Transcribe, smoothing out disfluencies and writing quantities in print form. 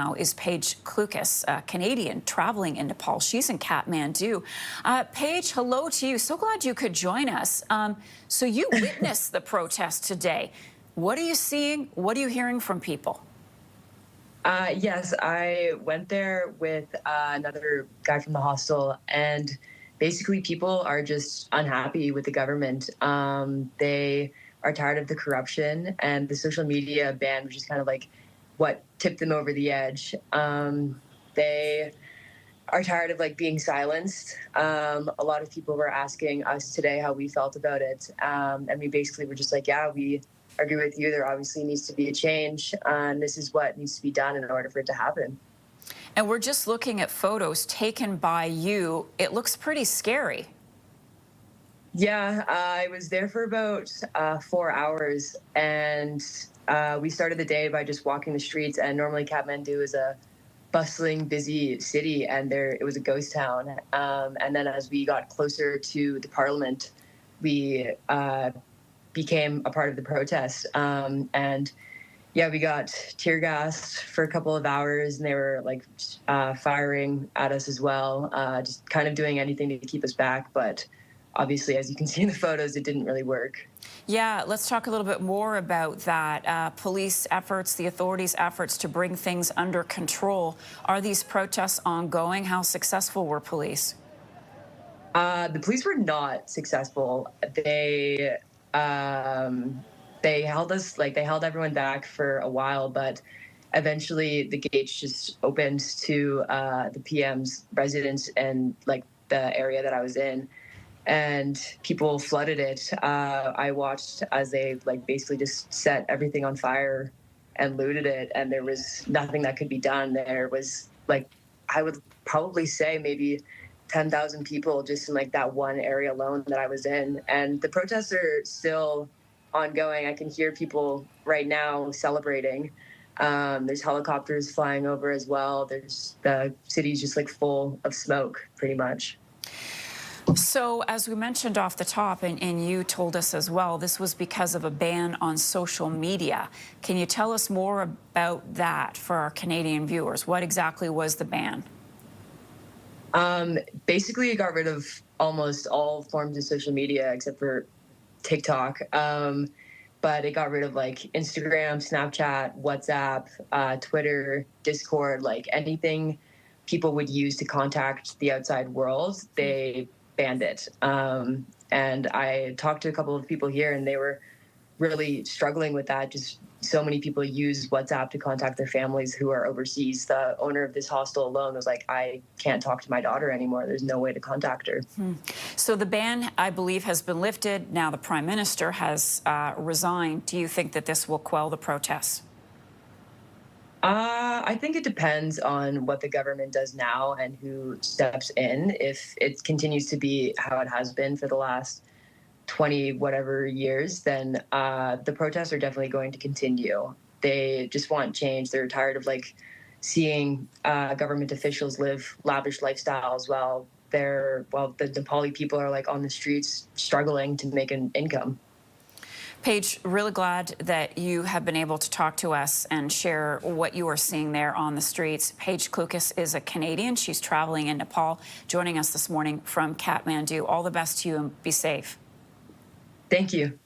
now is Paige Clucas, a Canadian traveling in Nepal. She's in Kathmandu. Paige, hello to you. So glad you could join us. So you witnessed the protest today. What are you seeing? What are you hearing from people? Yes, I went there with another guy from the hostel, and basically people are just unhappy with the government. They are tired of the corruption, and the social media ban was just kind of like what tipped them over the edge. They are tired of like being silenced. A lot of people were asking us today how we felt about it, and we basically were just like, yeah, we agree with you. There obviously needs to be a change, and this is what needs to be done in order for it to happen. And we're just looking at photos taken by you. It looks pretty scary. Yeah, I was there for about 4 hours, and we started the day by just walking the streets. And normally Kathmandu is a bustling, busy city, and there it was a ghost town. And then as we got closer to the parliament, we became a part of the protest. And yeah, we got tear gassed for a couple of hours, and they were like firing at us as well, just kind of doing anything to keep us back. But obviously, as you can see in the photos, it didn't really work. Yeah, let's talk a little bit more about that. Police efforts, the authorities' efforts to bring things under control. Are these protests ongoing? How successful were police? The police were not successful. They held us, like they held everyone back for a while, but eventually the gates just opened to the PM's residence and like the area that I was in, and people flooded it. I watched as they like basically just set everything on fire and looted it, and there was nothing that could be done. There was like, I would probably say maybe 10,000 people just in like that one area alone that I was in. And the protests are still ongoing. I can hear people right now celebrating. There's helicopters flying over as well. There's the city's just like full of smoke pretty much. So, as we mentioned off the top, and you told us as well, this was because of a ban on social media. Can you tell us more about that for our Canadian viewers? What exactly was the ban? Basically, it got rid of almost all forms of social media except for TikTok. But it got rid of like Instagram, Snapchat, WhatsApp, Twitter, Discord, like anything people would use to contact the outside world. They banned it. And I talked to a couple of people here, and they were really struggling with that. Just so many people use WhatsApp to contact their families who are overseas. The owner of this hostel alone was like, I can't talk to my daughter anymore. There's no way to contact her. So the ban, I believe, has been lifted. Now the Prime Minister has resigned. Do you think that this will quell the protests? I think it depends on what the government does now and who steps in. If it continues to be how it has been for the last 20 whatever years, then the protests are definitely going to continue. They just want change. They're tired of like seeing government officials live lavish lifestyles while the Nepali people are like on the streets struggling to make an income. Paige, really glad that you have been able to talk to us and share what you are seeing there on the streets. Paige Clucas is a Canadian. She's traveling in Nepal, joining us this morning from Kathmandu. All the best to you and be safe. Thank you.